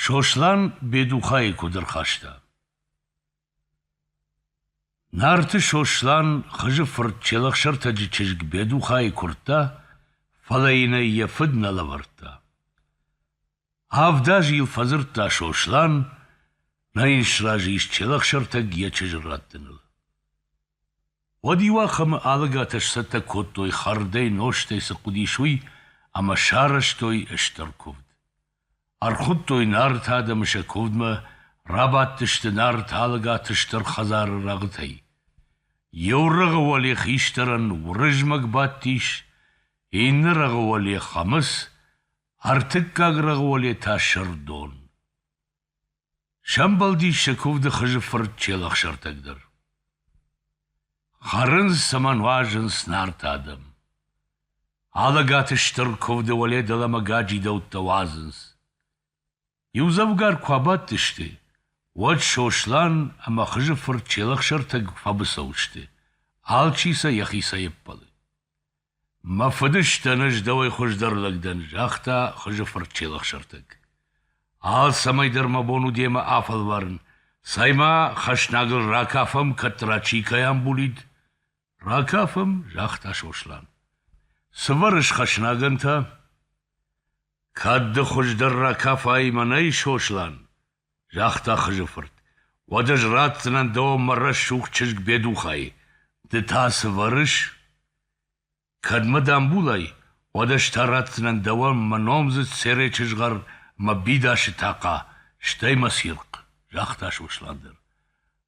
Шошлан бедухай кудырхашта. Нарты шошлан хыжы фыртчелық шыртаджы чыжг бедухай куртта, фалайна ефыдна лаварта. Авдаж ил фазыртта шошлан, наин шражы ишчелық шыртаг ечыжыраттыныл. Одива хамы алыга ташсатта коттой хардай ноштайсы кудишуй, ама шараштой эштарковд. Архуттой нарт адамыша ковдма, рабаттышты нарт алыга тыштыр хазары рағытай. Еурығы вали хиштырын урыжмак баттиш, инны рағы вали хамыс, артык кагрығы вали ташырдон. Шамбалди шаковды хыжы фыртчелақ шартагдыр. Харын саман важын снарт адам. Алыга тыштыр ковды вали далама гаджи даутта вазынс. Юзавгар квабат тышты. Вот шошлан, ама хыжы фыртчелық шартаг фабыса учты. Алчиса яхиса еппалы. Мафыдыш таныш давай хождарлагдан жахта хыжы фыртчелық шартаг. Ал самайдар мабону дема афал варын. Сайма хашнагыл ракафам катрачи каян булид. Ракафам жахта шошлан. Сварыш хашнагынта. Кадды хождар ракафа айманай шошлан. Жахта хыжы фырт. Вадаж раттынан давам марра шух чыжг бедухай. Дытасы варыш. Кадмадан булай. Вадаж тараттынан давам маномзы цере чыжгар мабидашы тақа. Штай масирк. Жахта шошландыр.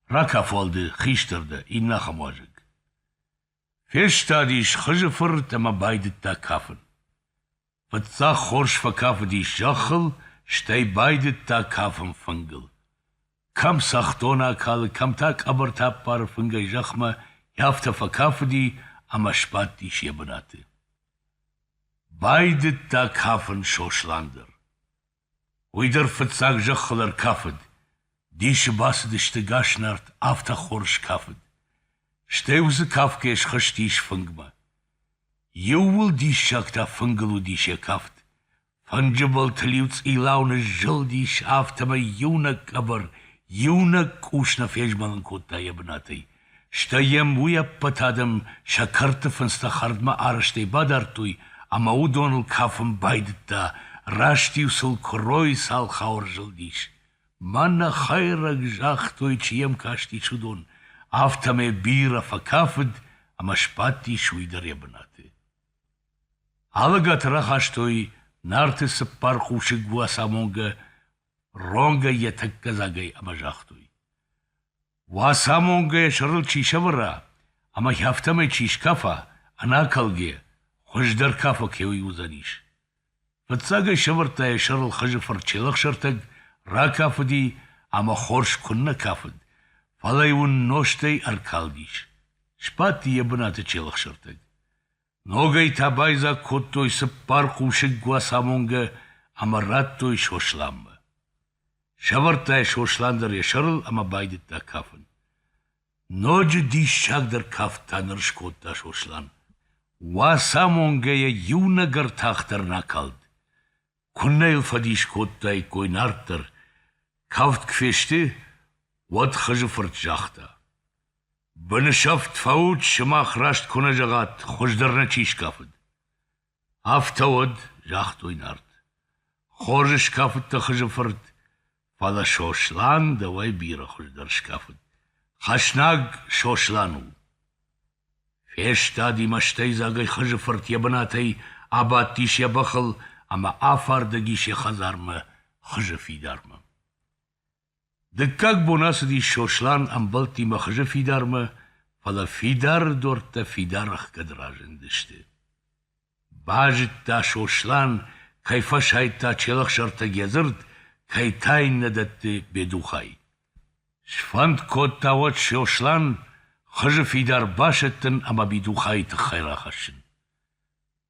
Ракаф алды, хиштырды, инна хамажык. Фештадиш хыжы фырт ама байдытта кафын. Пытса хорш факафы диш жахыл, штай байдытта кафын фынгыл. Кам сахтона калы, кам так абыртап пары фынгай жахма, яфта факафы ди, ама шпат диш ебынаты. Байдытта кафын шошландыр. Уйдыр фытсак жахылар кафыд, диші басы дишті гашнарт афта хорш кафыд. Штай узы кафкеш хыш диш фынгма. Еуыл диш шакта фынгылу дише кафт. Фанджыбал тылиуц илауны жыл диш афтама юнак кабар, юнак кушна фежмалын котта ебнатай. Штаем уяп патадым шакарты фынста хардма арыштай бадартуй, ама удоныл кафым байдытта, раштиусыл крой сал хаур жыл диш. Манна хайрак жах той чием кашти чудон, автаме бира факафыд, ама шпатти шуйдар ебнаты. Алыгат рахаштой нарты сыппар хушик васамонга, ронга етак казагай ама жахтой. Васамонга шырыл чишавыра, ама яфтаме чишкафа, анакалге, хождар кафа кеуй узаниш. Фыцага шавыртая шырыл хыжы фырчелық шыртаг, ракафыди, ама хорш кунна кафыд. Фалайвун ноштай аркалдиш. Шпатти ебнаты челық шыртаг. Ногай табайза коттой сыппар хушик гуасамонга, ама раттой шошламба. Шавыртай шошландыр ешырыл, ама байдытта кафын. Ноджы диш шагдар каф танырш котта шошлан. Васамонгая юнагар тахтар накалд. Куннайл фадиш коттай койнарттыр. Кафт кфешті, вот хыжы фырт жахта. Бынышафт фаут шымах рашт куна жағат, хождарна чиш кафыд. Афтауд жахт ойнарт. Хожы шкафытта хыжы фырт. Фала шошлан давай бира хождар шкафыд. Хашнаг шошлану. Фешта димаштай загай хыжы фырт ебанатай, абат тиш ябахыл, ама афарда гише хазарма, хыжы фидарма. Да как бонасы ди шошлан амбал тима хыжы фидарма, фала фидар дорта фидарах кадражын дышты. Бажытта шошлан, кайфа шайта челах шарта гезырд, кайтайна датты бедухай. Шфанд котта вот шошлан, хыжы фидар башыттын, ама бедухайты хайрахашын.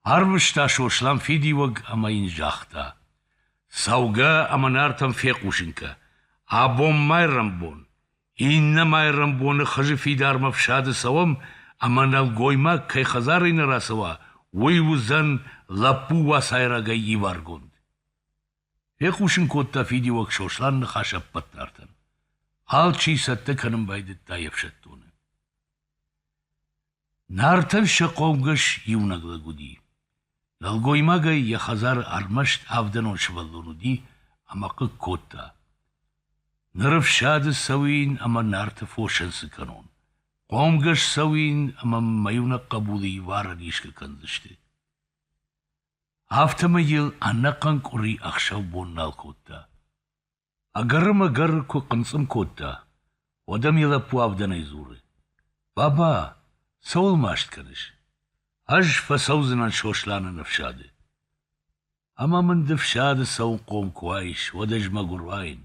Арвышта шошлан фидиваг ама ин жахта. Сауга ама нартам фекушынка. Абом майрамбон. Инна майрамбоны хыжы фидарма фшады савам, ама налгойма кай хазарыны расыва, уйвузан лапу васайрага иваргонд. Ekuşun kotta fidi vak şoşlan haşap patlartan. Alçı sattı kanım baydı tayefşattığını. Nartan şakovgış yunagla gudi. Lalgoymaga ya hazar armaşt avdan on şıvallonu di amakı kotta. Nırıf şadı savin ama nartı foşansı kanon. Qomgış savin ama mayuna kabuli varan işki kanzıştı. Haftama yıl annakan kuri akşav bonnal kotta. Agarım agar ko kansım kotta. Odam yıla pu avdanay zuri. Baba, savulmaşt kanış. Aj fasavzınan şoşlanan afşadı. Ama min difşadı savun qom kuayş, wadajma gurvayn.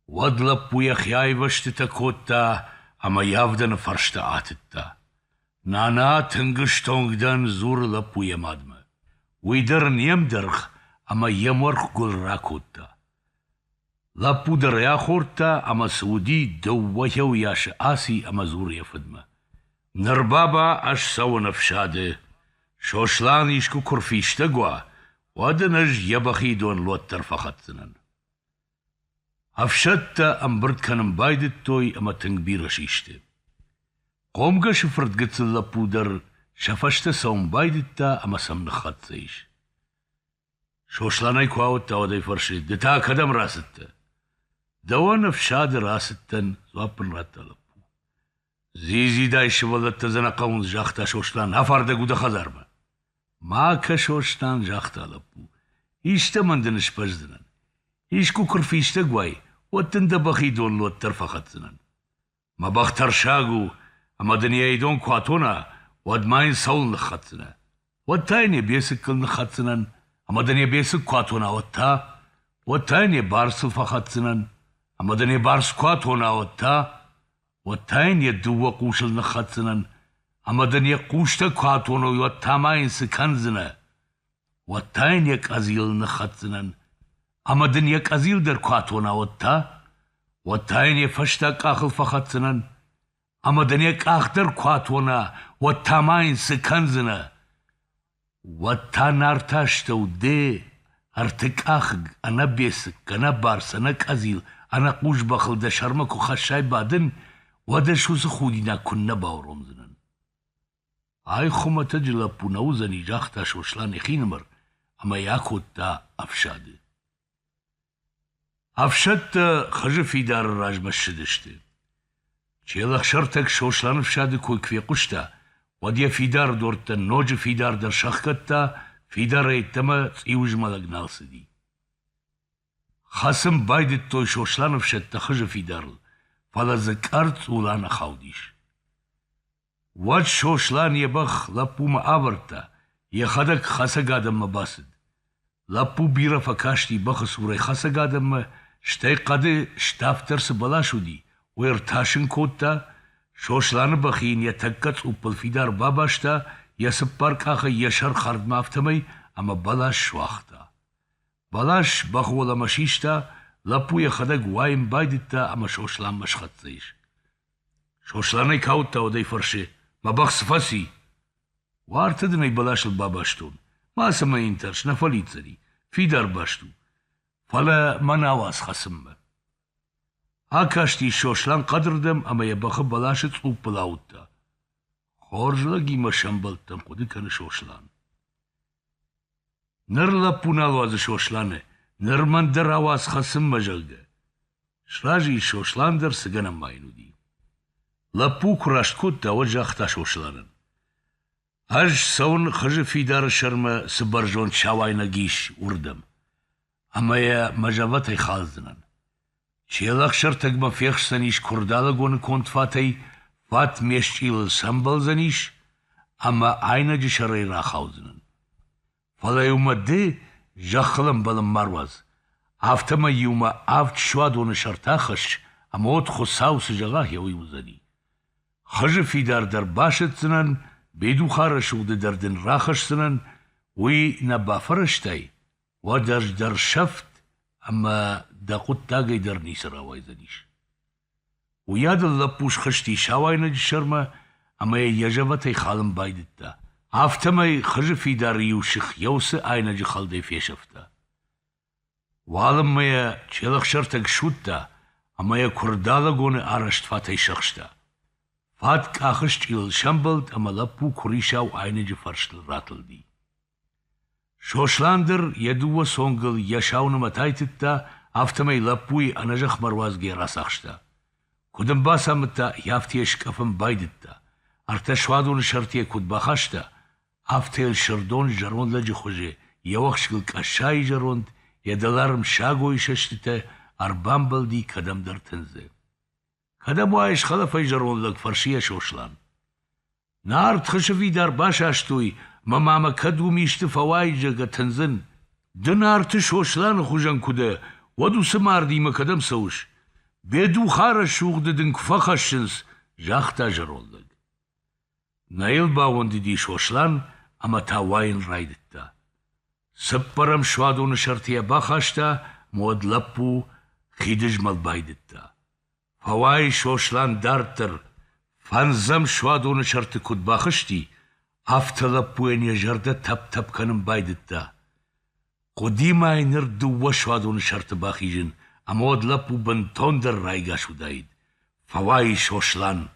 Wadla pu yahyay baştı ta kotta, ama yavdanı farşta atıtta. Nana tıngış tongdan zurla pu yamadmı. Uydar niyemdırg, ama yemork gul rakutta. La pu dar ya khorta, ama Saudi dawwayaw yaş asi ama zur yafadmı. Nırbaba aş savun afşadı. Şoşlan işku kurfişte gwa. Wadanaj yabahi don lottar fakhatsının. Afşatta ambırt kanım baydıt toy ama tıngbiraş işti. Qomga şıfırt gıtsılla pudar şafaşta savun baydıt da ama samnı khatsa iş. Şoşlanay kuavutta oday farşı dita kadam rasıttı. Davan afşadı rasıttan zuapın rattalıp. Ziziday şıvallatta zana kavun jakta şoşlan hafarda guda hazar mı? Maka şoşlan jakta alıp. İşte mandınış pazdınan. İş kukur fişte guay. Ottında bakı donlu ottar fakhatsınan. Ma bakhtar şagu. Ama dünyayı don kuatona. Wadmayın savunlu khatsına. Wattayne besik kılını khatsınan. Ama dünya besik kuatona otta. Wattayne barsıl fakhatsınan. Ama dünya bars kuatona otta. Wattayne duva kuşılını khatsınan. Ama dünya kuşta kuatona wattamayın sıkanzına. Wattayne kazıyılını khatsınan. Ama dünya kazil der kuatona otta. Wattayne faşta kahıl fakhatsınan. Ama dünya kahdır kuatona. Wattamayın sıkanzına. Wattan artaşta ude. Artık ah ana besik, ana bars, ana kazil, ana kuş bakıl da şarma ku khaşay badın. Wada şusu khudina kunna bavromzının. Ay khumata jila punavzani jakhta şoşlan ekhinmır. Ama yakutta afşadı. Afşat da khajı fidarı rajmaşıdıştı. Çelak şartak şoşlanıp şadı koy kvikuşta. Wadya fidar dorta nocu fidar dar şahkatta fidar eyttama tsiujmalag nalsıdi. Khasım baydıt toy şoşlanıp şatta khajı fidarlı. Falazı kart ulana khawdiş. Wad şoşlan yebakh lapuma avarta. Yakhadak khasa gadamma basıd. Lapu bira fakaşti bakı suray khasa gadamma. Ştay qadı ştaftarsı balaşudi. Wer taşın kotta. Şoşlanı bakıyın ya takkat uppal fidar babaşta. Ya sıppar kakı yaşar khardma aftamay. Ama balaş şuakta. Balaş bakhvolamaşişta. Lapu yakhadak wayim bayditta ama şoşlan maşkhatsayış. Şoşlanay kavutta oday farşı. Ma bakh sıfasi. Vartadınay balaşıl babaştun. Masama intarş nafalitsari. Fidar baştu. Fala manavas khasım mı? Akaşti şoşlan kadırdım ama ya bakı balaşıt uppılavutta. Khorjla giyma şambalttan kudu kanı şoşlan. Nırla punalvazı şoşlanı. Nırmandar avaz khasım majaldı. Şraji şoşlandır sıganam maynudi. Lapu kuraşt kutta o jakhta şoşlanın. Aj savun khajı fidarı şarma sıbarjon çavayna giş urdım. Ama ya majavatay khaldınan. Çelak şartagma fekşsan iş kurdala gonu kontfatay fat meşçil sambalzan iş ama aynacı şaray rakhawdınan. Falayuma de jakhlam balım marvaz. Aftama yuma aft şuad onu şartaxış ama ot khusav sıcagah ya uyuzani. Khajı fidar dar başıtsınan bedu kharaşudu derdin rakhışsınan uy na bafarıştay wadar dar şaft ama daqut tagay dar nisra wayzaniş. Uyadalla puş khışti şavaynacı şarma ama yajavatay khalım bayditta. Aftamay khajı fidar yuşık yavsı aynacı khalday feşafta. Валым челых шыртык шутта, амая курдала гоны арашт фатай шықшта. Фат кахыш чил шамбылд, ама лаппу куришау айныжы фаршыл ратылды. Шошландыр едуа сонгыл яшауны матайтытта, автомай лаппуй анажах марвазге расақшта. Кудымбасамытта яфтия шкафым байдытта. Арта швадуны шартия кудбахашта, автел шырдон жаронлажы хуже, явақшгыл кашай жаронд, едаларым шагой шаштыта, арбам балди кадамдар тынзы. Кадаму айш халафай жаронлаг фаршия шошлан. Нарт хышывидар башаштуй, мамама каду мишты фавайджага тынзын. Дынарты шошлан хужан куда, ваду самардима кадам сауш. Беду хара шуғдыдың кфахашшынс, жақта жаронлаг. Наил бауынды ди шошлан, ама тавайын райдытта. Сыппарам швадуны шартия бахашта, мод лаппу хидыж малбайдытта. Фавай шошлан дартыр, фанзам швадуны шарты кудбахышти, афта лаппуэн жарда тап-тап каным байдытта. Кудима айныр дува швадуны шарты бахижын, а мод лаппу бантондыр райгашудайд. Фавай шошлан.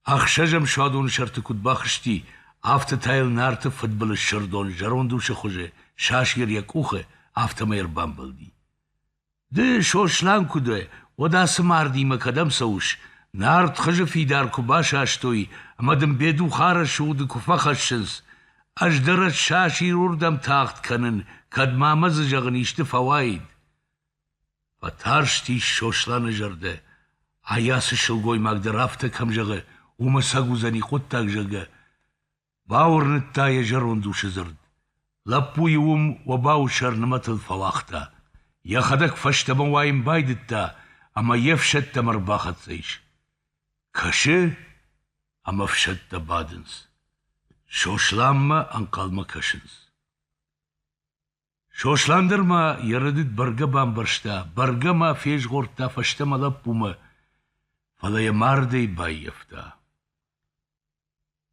Ахшажам швадуны шарты кудбахышти, афта тайл нарты футболы шырдон жарондушы хуже, шашгер якухы, афта майр бамбалди. Ды шошлан куды, одасы мардима кадам сауш, нарт хыжы фидар кубаша аштой, амадым беду хара шуды куфахашшынс, аждырат шашир урдам тахт канын, кадмамазы жағын ишті фавайд. Патаршти шошланы жарды, аясы шылгой магдыр афта камжағы, умасагузани қоттак жағы, бауырныттая жарондушы зырд. Лаппуй вабау шарныматыл фавахта. Яхадак фаштаман вайым байдытта, ама евшатта марбахатсайш. Кашы, ама фшатта бадынс. Шошланма анқалма кашынс. Шошландырма ярыдыд барга бамбаршта, баргама феш ғорта фаштама лаппума, фалая мардый байевта.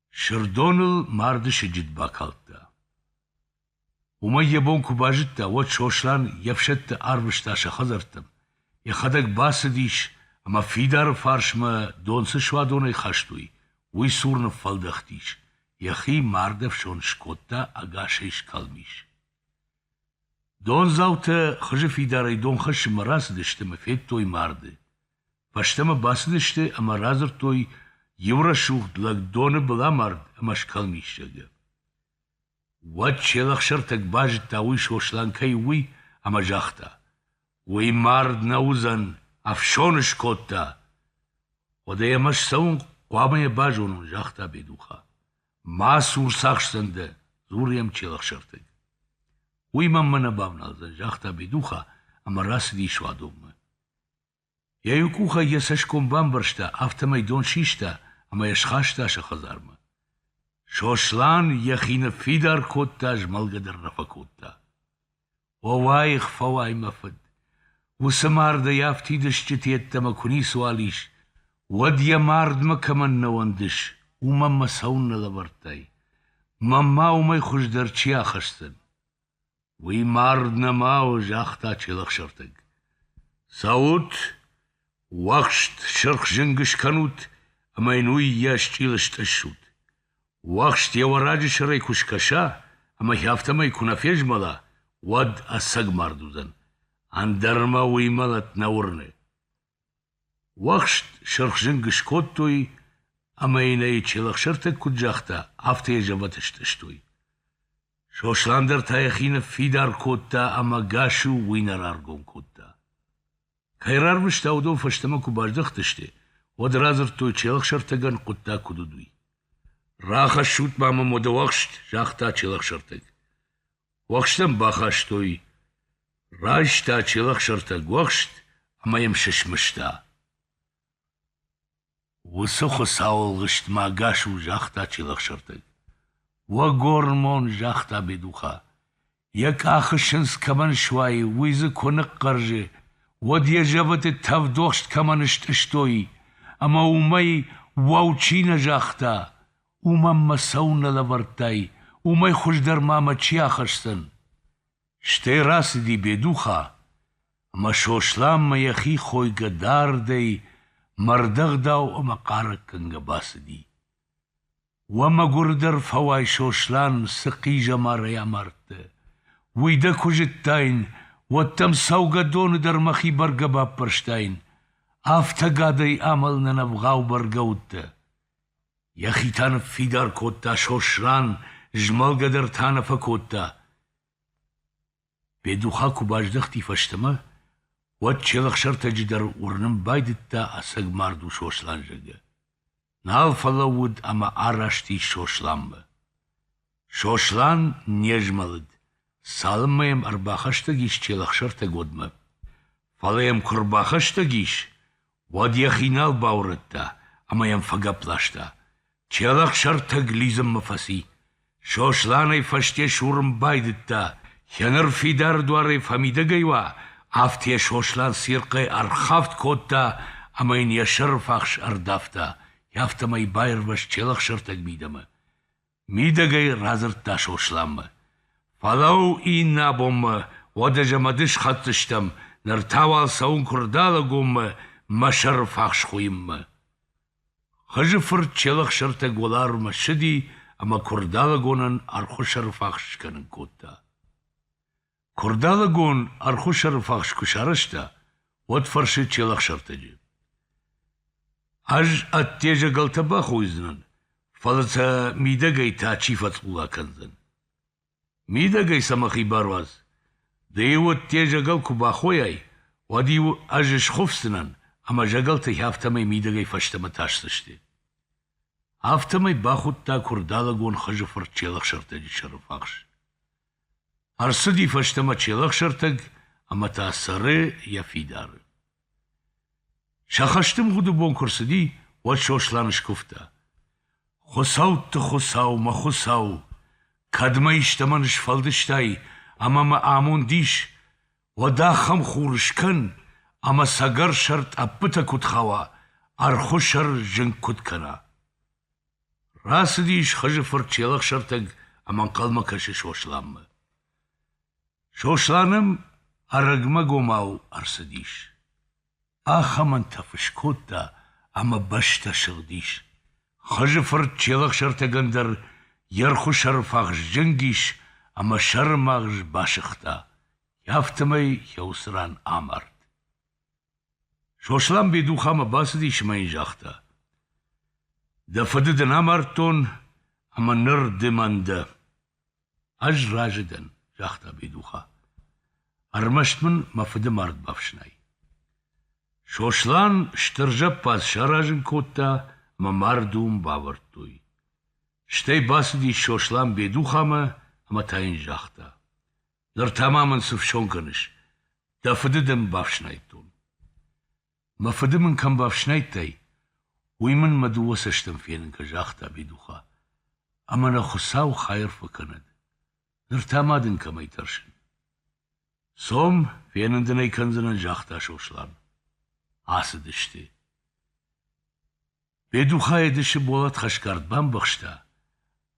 Шырдоныл марды шыджит бакалтта. Ума ебон кубажытта, вот шошлан евшетті арвышташа хазартым. Яхадак басы диш, ама фидар фаршма донсы швадоной хаштуй, уй сурны фалдахтиш. Яхи мардав шон шкотта агашайш калмиш. Дон завта хыжы фидарай дон хашы марас дыштыма фет той марды. Паштама басы дышты, ама разыр той еврашуғдлаг доны была мард, ама шкалмиш жага. Вот челах шартак бажит тауй шошлан кай уй, ама жахта. Уй мард наузан, афшоны шкотта. Ода ямаш саун қуамая бажунун жахта бедуха. Ма сур сақшсанды, зур ям челах шартак. Уй маммана бавналзан жахта бедуха, ама расы ди швадумма. Яюкуха ясашком бамбаршта, автомай дон шишта, ама яшхашта шахазарма. Шошлан яхина фидар котта жмалгадар рафакотта. Овайх фавай мафад. Усамарда яфтидышчит еттама куни суалиш. Вадья мардма каманна вандыш. Умамма саунна лавартай. Мамма умай хуждарчи ахаштан. Уй мардна мау жахта челах шартаг. Саут вахшт шырх жынгыш канут, амайн уй яш чилышт ашут. Вахшт явараджи шарай кушкаша, ама яфтамай кунафежмала, вад асаг мардузан. Андарма уймалат наурны. Вахшт шырх жынгыш коттуй, амайнай челах шартаг куджахта, афтая жабатыштыштой. Шошландар таяхина фидар котта, ама гашу уйнар аргон котта. Кайрармыш таудон фаштама кубардахтыште, вад разыр той челах шартаган котта кудудуй. Раха шут мама мода вахшт, жахта челах шартаг. Вахштам бахаштой, рашта челах шартаг вахшт, амаям шишмышта. Высохо саулгышт ма гашу жахта челах шартаг. Вагормон жахта бедуха. Як ахышынс каман швай, уйзы конық қаржы, вад ежабаты тавдохшт каманышт іштой, ама умай ваучина жахта. Умамма сауна лавартай, умай хуждар мама чиахашсан. Штай расы ди бедуха, اما شوشلان ما یخی خوی گدار دی مردغ داو اما قارک کنگ باس دی وما گردر فوای شوشلان سقیجا ماریا مرد ویده کجتاین و تم سوگا دون در مخی برگبا پرشتاین آفتا گادای عمل ننبغاو برگوت یخی تانف فیدار کوتا شوشلان جمال قدر تانف کوتا بدوخا كوباجدختي فشتما واتشيلخ شرطة جدر ورنم بايدتا أساق ماردو شوشلان جاقا نال فلاود أما آراشتي شوشلان با شوشلان نيجمالد سالم مايم أرباخشتاقيش چيلخ شرطة قدما فلايم كرباخشتاقيش واد يخينال باورتا أما يم فقا بلاشتا چيلخ شرطة قليزم مفاسي شوشلاني فشتي شورم بايدتا خنر فیدار دواره فهمیده گیوا افتی شوشلان سیرقه ارخافت کوتا اما این یشر فخش اردافتا یافتا مای بایر بش چلخ شرطک میدم میده گی رازرد تا شوشلان فلاو این نابم وده جمدش خطشتم نرتاوال ساون کردال گم مشر فخش خویم خجفر چلخ شرطک ولار مشدی اما کردال گونن ارخوشر فخش کنن کوتا كردالغون أرخوشر فاخش كشارشتا واتفرشي چيلخ شرطجي أج أتيجا غلطة باخو إذنن فلتا ميداغي تا چيفت قولا كنزن ميداغي سمخي بارواز ديو أتيجا غلقو باخوياي وديو أجش خفسنن أما جغلطة هافتمي ميداغي فشتما تاشتشتي هافتمي باخود تا كردالغون خجفر چيلخ شرطجي شرفاخش أرصدي فشتما چيلخ شرطك أما تأثره يفيدار شخشتم غدو بون كرسدي وشوشلانش كفتا خساو تخساو ما خساو كدما يشتمنش فلدشتاي أما ما آمون ديش ودا خم خورشكن أما ساگر شرط أبتا كتخوا أرخو شر جن كتكنا راس ديش خجفر چيلخ شرطك أما قلما كشش وشلام شوشلانم أرقما قوماو أرسديش آخا من تفشكوتا أما بشتا شغديش خجفر چيلخ شرطة قندر يرخو شرفاغش جنگيش أما شرماغش باشختا يافتمي يوسران آمرد شوشلان بيدوخا ما باسديش ما ينجاختا دفددن آمردتون أما نرد منده أج راجدن جاختا بيدوخا أرمشتمن مفد مرد بافشناي شوشلان شترجب باز شراجن كوتا ما مردوم باورتوي شتي باسدي شوشلان بيدوخا ما تاين جاختا در تماما سفشون كنش دفددن بافشنايتون مفدمن كم بافشنايتاي ويمن مدوسشتم فينن كجاختا بيدوخا أما نخساو خير فكند نرتامادن كما يترشن سوم فينندني كنزنا جاختا شوشلان آسدشتي بيدوخا يدش بولات خشكارد بام بخشتا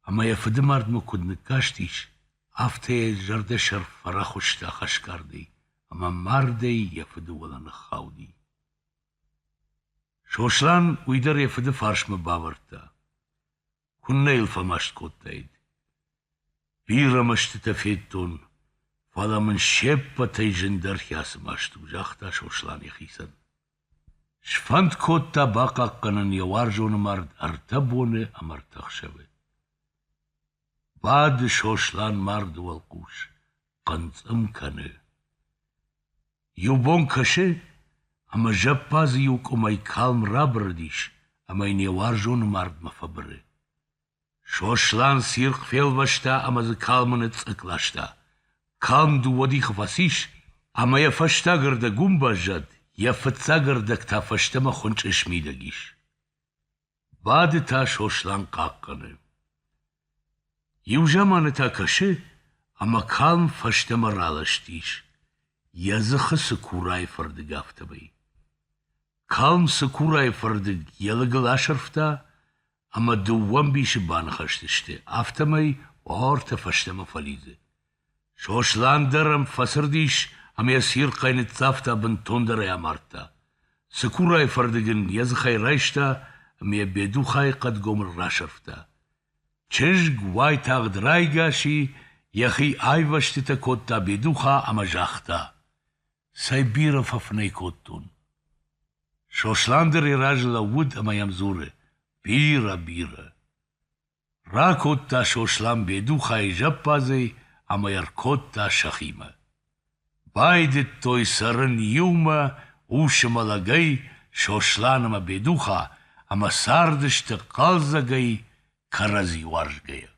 اما يفد مرد مكود نكاشتيش افته جرد شرف فراخوشتا خشكاردي اما مردي يفد ولا نخاودي شوشلان ويدر يفد فارش مباورتا كنا يلفماشت كوتايد بيرمشت تفيدتون فلا من شبه تيجندر ياسماشتو جاختا شوشلان يخيسن شفند كوتا باقا قنن يوارجون مرد ارتبون امرتخشوه بعد شوشلان مرد والقوش قنز امكنه يوبون كشه اما جبازي يوك امي كالم رابرديش اما ان يوارجون مرد مفبره شوشلان سيرق فيل وشتا اما زي كالمن تسقلاشتا كالم دو ودي خفاسيش اما يفشتا گرده گومبا جد يفتسا گردك تا فشتما خونچ اشميدگيش بعد تا شوشلان قاقنه يوجامان تا كشه اما كالم فشتما رالشتيش يزخ سكوراي فرد گافته بي كالم سكوراي فرد يلگل اشرفتا اما دوام بيش بانخشتشته افتمي وار تفشتما فليزه شوشلان درم فسرديش am yasir qaynit zafta bin tondere yamarta. Sekuray fardegin yazıkhay rayşta, am ya bedukhay qad gomr raşırfta. Çezg vay tağdıray gaşi, yahi ayvaştita kotta bedukha ama jaxta. Say bira fafnay kottun. Şoşlandır irajla vud ama yamzure. Bira. Ra kotta şoşlan bedukhay jappazey, ama yar kotta şahima. Baydit toy sarın yuma, uşımalagay, şoşlanıma bedukha, ama sardıştı kalzagay, karazi varjgaya.